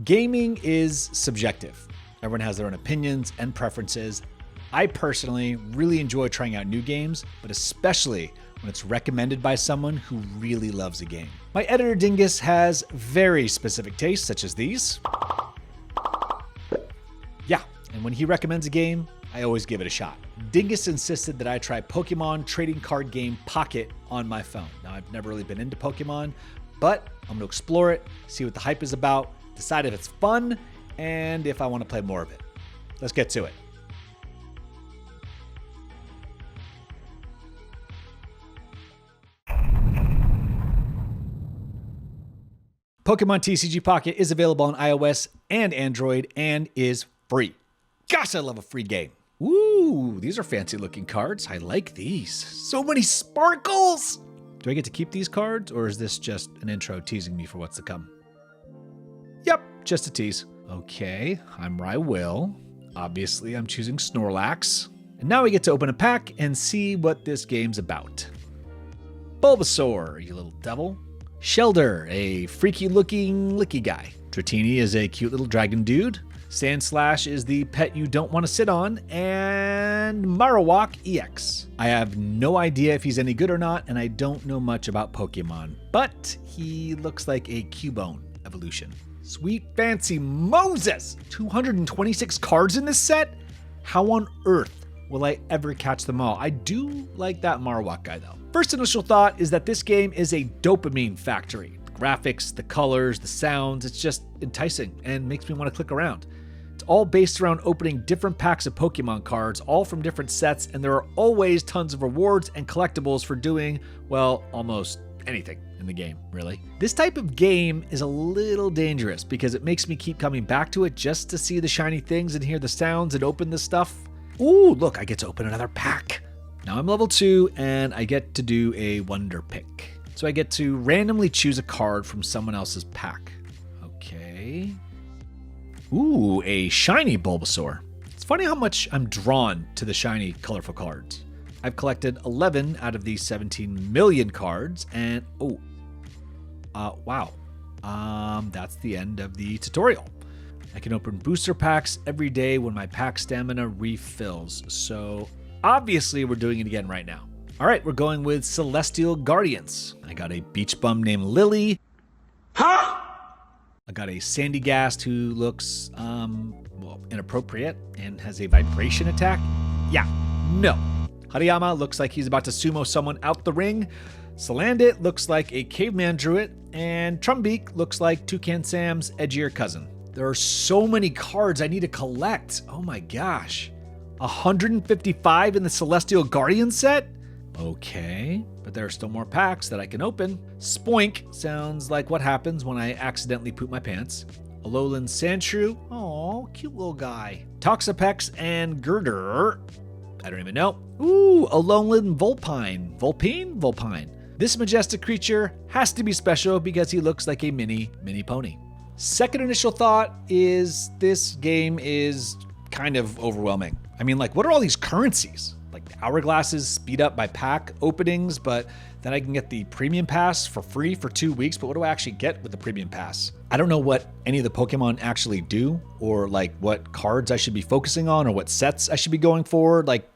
Gaming is subjective. Everyone has their own opinions and preferences. I personally really enjoy trying out new games, but especially when it's recommended by someone who really loves a game. My editor Dingus has very specific tastes, such as these. Yeah, and when he recommends a game, I always give it a shot. Dingus insisted that I try Pokemon trading card game Pocket on my phone. Now, I've never really been into Pokemon, but I'm gonna explore it, see what the hype is about, decide if it's fun, and if I want to play more of it. Let's get to it. Pokemon TCG Pocket is available on iOS and Android and is free. Gosh, I love a free game. Ooh, these are fancy looking cards. I like these. So many sparkles! Do I get to keep these cards, or is this just an intro teasing me for what's to come? Yep, just a tease. Okay, I'm RyWill. Obviously, I'm choosing Snorlax. And now we get to open a pack and see what this game's about. Bulbasaur, you little devil. Shelder, a freaky looking licky guy. Dratini is a cute little dragon dude. Sandslash is the pet you don't want to sit on, and Marowak EX. I have no idea if he's any good or not, and I don't know much about Pokemon, but he looks like a Cubone evolution. Sweet fancy Moses! 226 cards in this set? How on earth will I ever catch them all? I do like that Marowak guy though. First initial thought is that this game is a dopamine factory. The graphics, the colors, the sounds, it's just enticing and makes me want to click around. It's all based around opening different packs of Pokemon cards, all from different sets, and there are always tons of rewards and collectibles for doing, well, almost anything in the game, really. This type of game is a little dangerous because it makes me keep coming back to it just to see the shiny things and hear the sounds and open the stuff. Ooh, look, I get to open another pack. Now I'm level 2 and I get to do a wonder pick. So I get to randomly choose a card from someone else's pack. Okay. Ooh, a shiny Bulbasaur. It's funny how much I'm drawn to the shiny, colorful cards. I've collected 11 out of these 17 million cards, and wow. That's the end of the tutorial. I can open booster packs every day when my pack stamina refills. So obviously we're doing it again right now. All right, we're going with Celestial Guardians. I got a beach bum named Lily. Huh? I got a Sandygast who looks, well, inappropriate and has a vibration attack. Yeah, no. Hariyama looks like he's about to sumo someone out the ring. Salandit looks like a caveman druid. And Trumbeak looks like Toucan Sam's edgier cousin. There are so many cards I need to collect. Oh my gosh. 155 in the Celestial Guardian set? Okay, but there are still more packs that I can open. Spoink sounds like what happens when I accidentally poop my pants. Alolan Sandshrew, oh, cute little guy. Toxapex and Girder, I don't even know. Ooh, Alolan Vulpine. Vulpine? This majestic creature has to be special because he looks like a mini pony. Second initial thought is this game is kind of overwhelming. I mean, like, what are all these currencies? Like the hourglasses speed up by pack openings, but then I can get the premium pass for free for 2 weeks. But what do I actually get with the premium pass? I don't know what any of the Pokemon actually do, or like what cards I should be focusing on, or what sets I should be going for. Like,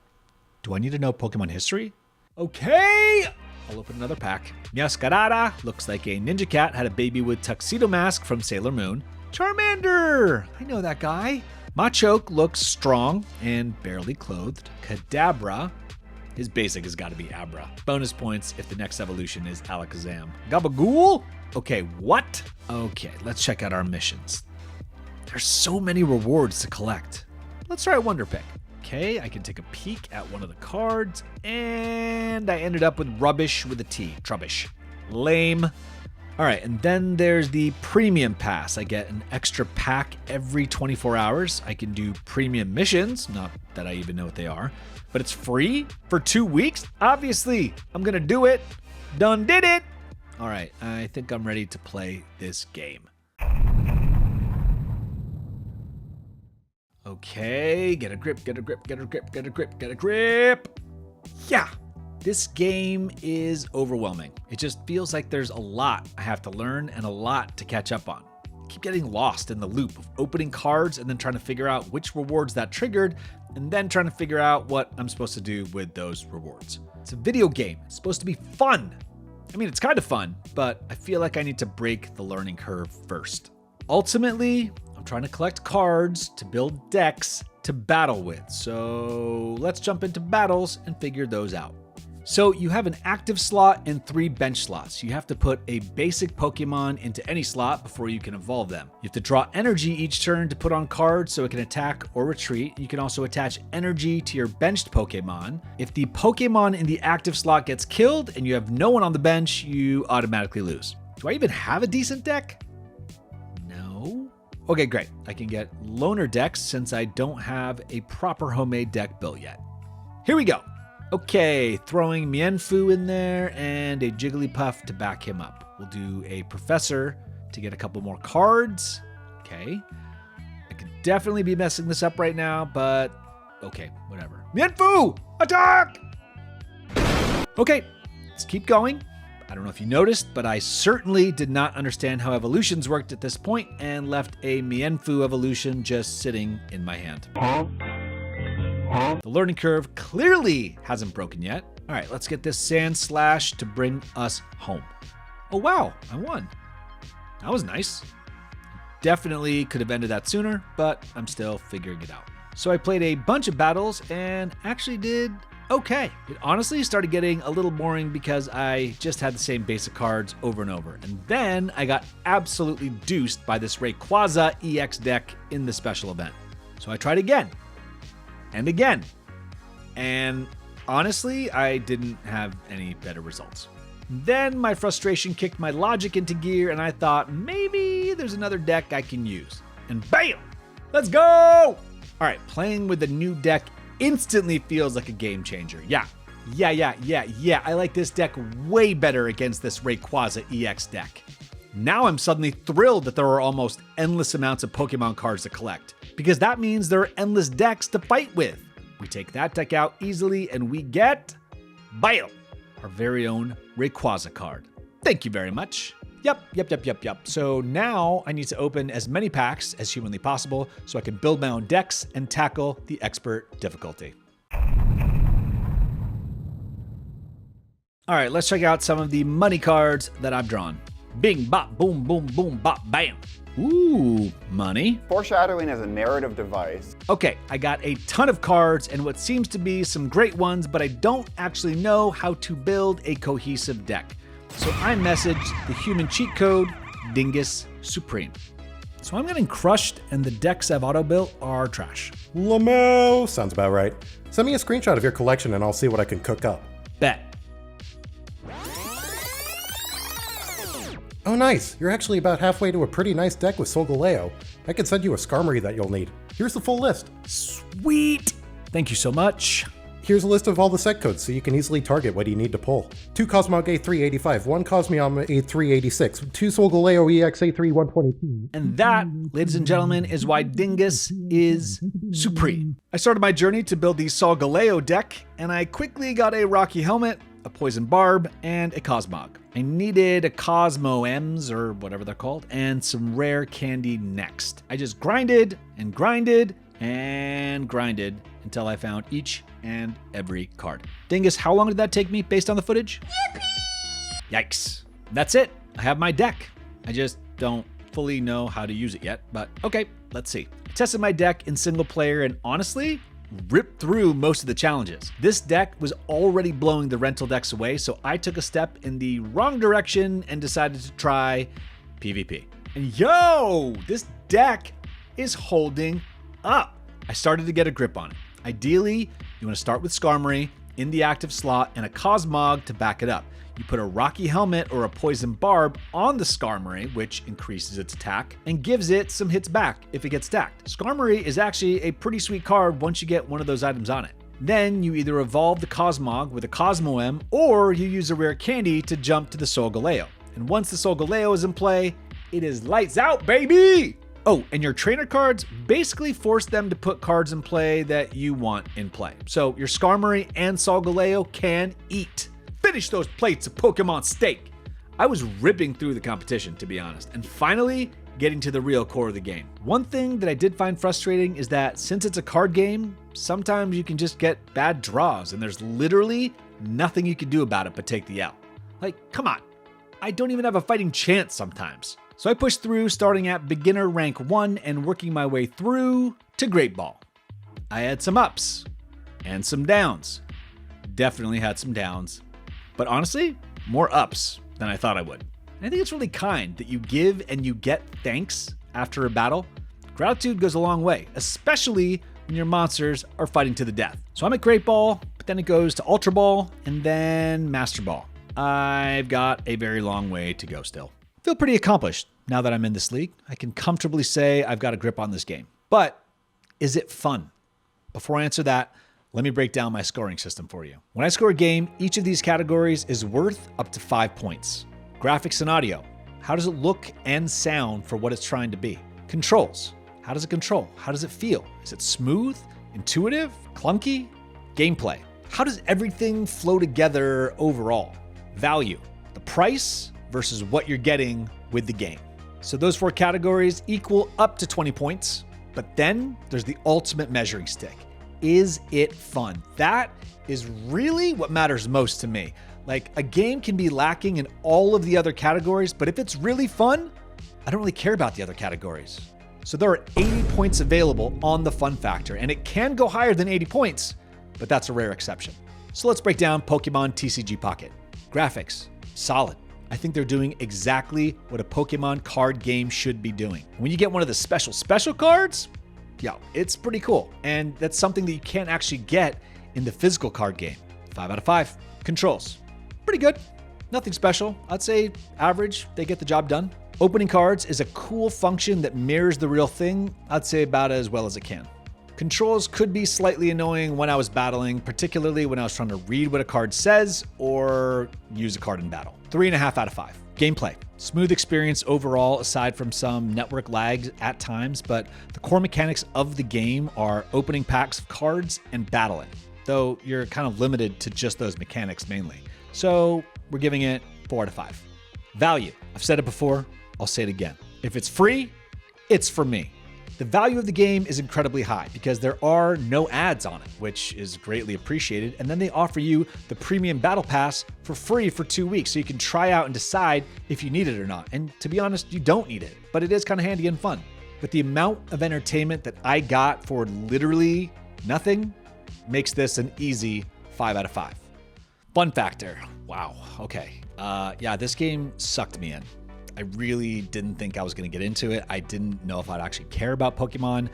do I need to know Pokemon history? Okay, I'll open another pack. Meowscarada looks like a ninja cat had a baby with tuxedo mask from Sailor Moon. Charmander, I know that guy. Machoke looks strong and barely clothed. Kadabra, his basic has got to be Abra. Bonus points if the next evolution is Alakazam. Gabagool? Okay, what? Okay, let's check out our missions. There's so many rewards to collect. Let's try a Wonder Pick. Okay, I can take a peek at one of the cards, and I ended up with Rubbish with a T. Trubbish. Lame. All right, and then there's the premium pass. I get an extra pack every 24 hours. I can do premium missions, not that I even know what they are, but it's free for 2 weeks. Obviously, I'm gonna do it. Done did it. All right, I think I'm ready to play this game. Okay, get a grip, get a grip, get a grip, get a grip, get a grip. Yeah. This game is overwhelming. It just feels like there's a lot I have to learn and a lot to catch up on. keep getting lost in the loop of opening cards and then trying to figure out which rewards that triggered, and then trying to figure out what I'm supposed to do with those rewards. It's a video game. It's supposed to be fun. I mean, it's kind of fun, but I feel like I need to break the learning curve first. Ultimately, I'm trying to collect cards to build decks to battle with. So let's jump into battles and figure those out. So you have an active slot and 3 bench slots. You have to put a basic Pokemon into any slot before you can evolve them. You have to draw energy each turn to put on cards so it can attack or retreat. You can also attach energy to your benched Pokemon. If the Pokemon in the active slot gets killed and you have no one on the bench, you automatically lose. Do I even have a decent deck? No. Okay, great. I can get loner decks since I don't have a proper homemade deck built yet. Here we go. Okay, throwing Mienfoo in there and a Jigglypuff to back him up. We'll do a Professor to get a couple more cards. Okay. I could definitely be messing this up right now, but okay, whatever. Mienfoo, attack! Okay, let's keep going. I don't know if you noticed, but I certainly did not understand how evolutions worked at this point and left a Mienfoo evolution just sitting in my hand. The learning curve clearly hasn't broken yet. All right, let's get this Sand Slash to bring us home. Oh wow, I won. That was nice. Definitely could have ended that sooner, but I'm still figuring it out. So I played a bunch of battles and actually did okay. It honestly started getting a little boring because I just had the same basic cards over and over. And then I got absolutely deuced by this Rayquaza EX deck in the special event. So I tried again. And again. And honestly, I didn't have any better results. Then my frustration kicked my logic into gear and I thought maybe there's another deck I can use. And bam! Let's go! All right, playing with the new deck instantly feels like a game changer. Yeah. I like this deck way better against this Rayquaza EX deck. Now I'm suddenly thrilled that there are almost endless amounts of Pokemon cards to collect, because that means there are endless decks to fight with. We take that deck out easily and we get, bam, our very own Rayquaza card. Thank you very much. Yep. So now I need to open as many packs as humanly possible so I can build my own decks and tackle the expert difficulty. All right, let's check out some of the money cards that I've drawn. Bing, bop, boom, boom, boom, bop, bam. Ooh, money. Foreshadowing is a narrative device. Okay, I got a ton of cards and what seems to be some great ones, but I don't actually know how to build a cohesive deck. So I messaged the human cheat code, Dingus Supreme. So I'm getting crushed and the decks I've auto-built are trash. Lamo! Sounds about right. Send me a screenshot of your collection and I'll see what I can cook up. Bet. Oh nice, you're actually about halfway to a pretty nice deck with Solgaleo. I can send you a Skarmory that you'll need. Here's the full list. Sweet! Thank you so much. Here's a list of all the set codes so you can easily target what you need to pull. 2 Cosmog A385, 1 Cosmium A386, 2 Solgaleo EX A3122. And that, ladies and gentlemen, is why Dingus is supreme. I started my journey to build the Solgaleo deck, and I quickly got a Rocky Helmet, a Poison Barb, and a Cosmog. I needed a Cosmo M's, or whatever they're called, and some rare candy next. I just grinded and grinded and grinded until I found each and every card. Dingus, how long did that take me based on the footage? Yippee! Yikes. That's it. I have my deck. I just don't fully know how to use it yet, but okay, let's see. I tested my deck in single player and honestly, ripped through most of the challenges. This deck was already blowing the rental decks away, so I took a step in the wrong direction and decided to try PvP. And yo, this deck is holding up. I started to get a grip on it. Ideally, you want to start with Skarmory in the active slot and a Cosmog to back it up. You put a Rocky Helmet or a Poison Barb on the Skarmory, which increases its attack, and gives it some hits back if it gets stacked. Skarmory is actually a pretty sweet card once you get one of those items on it. Then you either evolve the Cosmog with a Cosmo M, or you use a rare candy to jump to the Solgaleo. And once the Solgaleo is in play, it is lights out, baby! Oh, and your trainer cards basically force them to put cards in play that you want in play. So your Skarmory and Solgaleo can eat. Finish those plates of Pokemon steak. I was ripping through the competition, to be honest, and finally getting to the real core of the game. One thing that I did find frustrating is that since it's a card game, sometimes you can just get bad draws and there's literally nothing you can do about it but take the L. Like, come on. I don't even have a fighting chance sometimes. So I pushed through, starting at beginner rank 1 and working my way through to Great Ball. I had some ups and some downs. Definitely had some downs, but honestly, more ups than I thought I would. And I think it's really kind that you give and you get thanks after a battle. Gratitude goes a long way, especially when your monsters are fighting to the death. So I'm at Great Ball, but then it goes to Ultra Ball and then Master Ball. I've got a very long way to go still. I feel pretty accomplished now that I'm in this league. I can comfortably say I've got a grip on this game. But is it fun? Before I answer that, let me break down my scoring system for you. When I score a game, each of these categories is worth up to 5 points. Graphics and audio. How does it look and sound for what it's trying to be? Controls. How does it control? How does it feel? Is it smooth, intuitive, clunky? Gameplay. How does everything flow together overall? Value. The price versus what you're getting with the game. So those 4 categories equal up to 20 points. But then there's the ultimate measuring stick. Is it fun? That is really what matters most to me. Like, a game can be lacking in all of the other categories, but if it's really fun, I don't really care about the other categories. So there are 80 points available on the fun factor, and it can go higher than 80 points, but that's a rare exception. So let's break down Pokemon TCG Pocket. Graphics, solid. I think they're doing exactly what a Pokemon card game should be doing. When you get one of the special cards, yo, it's pretty cool. And that's something that you can't actually get in the physical card game. 5 out of 5. Controls, pretty good. Nothing special. I'd say average. They get the job done. Opening cards is a cool function that mirrors the real thing. I'd say about as well as it can. Controls could be slightly annoying when I was battling, particularly when I was trying to read what a card says or use a card in battle. 3.5 out of 5. Gameplay. Smooth experience overall, aside from some network lags at times, but the core mechanics of the game are opening packs of cards and battling, though you're kind of limited to just those mechanics mainly. So we're giving it 4 out of 5. Value. I've said it before, I'll say it again. If it's free, it's for me. The value of the game is incredibly high because there are no ads on it, which is greatly appreciated. And then they offer you the premium battle pass for free for 2 weeks, so you can try out and decide if you need it or not. And to be honest, you don't need it, but it is kind of handy and fun. But the amount of entertainment that I got for literally nothing makes this an easy 5 out of 5. Fun factor. Wow. Okay. Yeah, this game sucked me in. I really didn't think I was going to get into it. I didn't know if I'd actually care about Pokemon,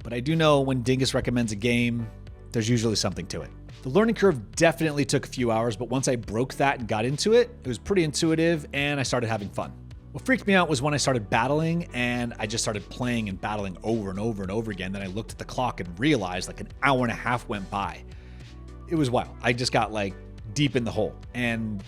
but I do know when Dingus recommends a game, there's usually something to it. The learning curve definitely took a few hours, but once I broke that and got into it, it was pretty intuitive and I started having fun. What freaked me out was when I started battling and I just started playing and battling over and over and over again. Then I looked at the clock and realized like an hour and a half went by. It was wild. I just got like deep in the hole. And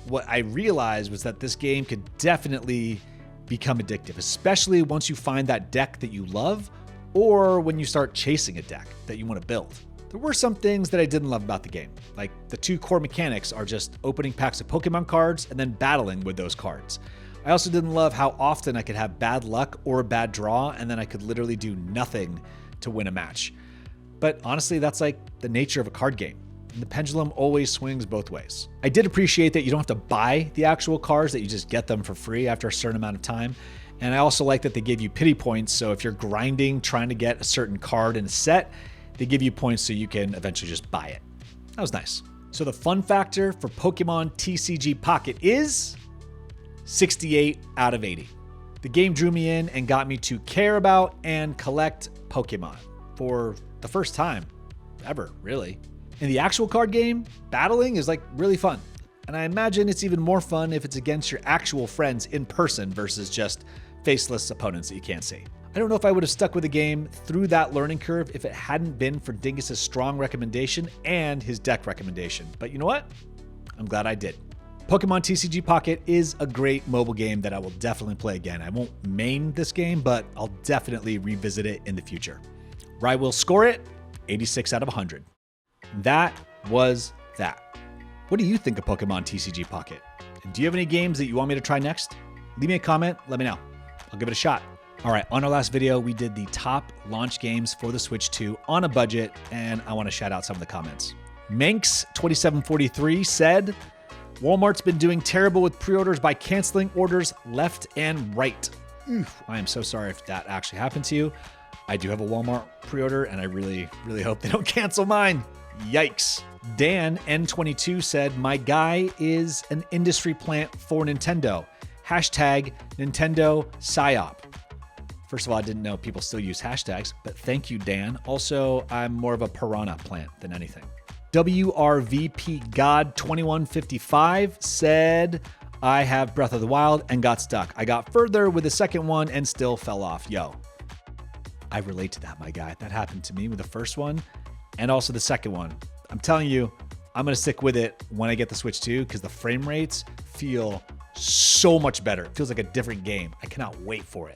what I realized was that this game could definitely become addictive, especially once you find that deck that you love or when you start chasing a deck that you want to build. There were some things that I didn't love about the game. Like the 2 core mechanics are just opening packs of Pokemon cards and then battling with those cards. I also didn't love how often I could have bad luck or a bad draw and then I could literally do nothing to win a match. But honestly, that's like the nature of a card game. And the pendulum always swings both ways. I did appreciate that you don't have to buy the actual cards, that you just get them for free after a certain amount of time. And I also like that they give you pity points. So if you're grinding, trying to get a certain card in a set, they give you points so you can eventually just buy it. That was nice. So the fun factor for Pokemon TCG Pocket is 68 out of 80. The game drew me in and got me to care about and collect Pokemon for the first time ever, really. In the actual card game, battling is like really fun. And I imagine it's even more fun if it's against your actual friends in person versus just faceless opponents that you can't see. I don't know if I would have stuck with the game through that learning curve if it hadn't been for Dingus's strong recommendation and his deck recommendation. But you know what? I'm glad I did. Pokemon TCG Pocket is a great mobile game that I will definitely play again. I won't main this game, but I'll definitely revisit it in the future. RyWill Score It, 86 out of 100. That was that. What do you think of Pokemon TCG Pocket? And do you have any games that you want me to try next? Leave me a comment, let me know. I'll give it a shot. All right, on our last video, we did the top launch games for the Switch 2 on a budget, and I want to shout out some of the comments. Manx2743 said, Walmart's been doing terrible with pre-orders by canceling orders left and right. Oof, I am so sorry if that actually happened to you. I do have a Walmart pre-order, and I really, really hope they don't cancel mine. Yikes. Dan N22 said, my guy is an industry plant for Nintendo. Hashtag Nintendo PSYOP. First of all, I didn't know people still use hashtags, but thank you, Dan. Also, I'm more of a piranha plant than anything. WRVP God 2155 said, I have Breath of the Wild and got stuck. I got further with the second one and still fell off. Yo, I relate to that, my guy. That happened to me with the first one and also the second one. I'm telling you, I'm going to stick with it when I get the Switch 2 because the frame rates feel so much better. It feels like a different game. I cannot wait for it.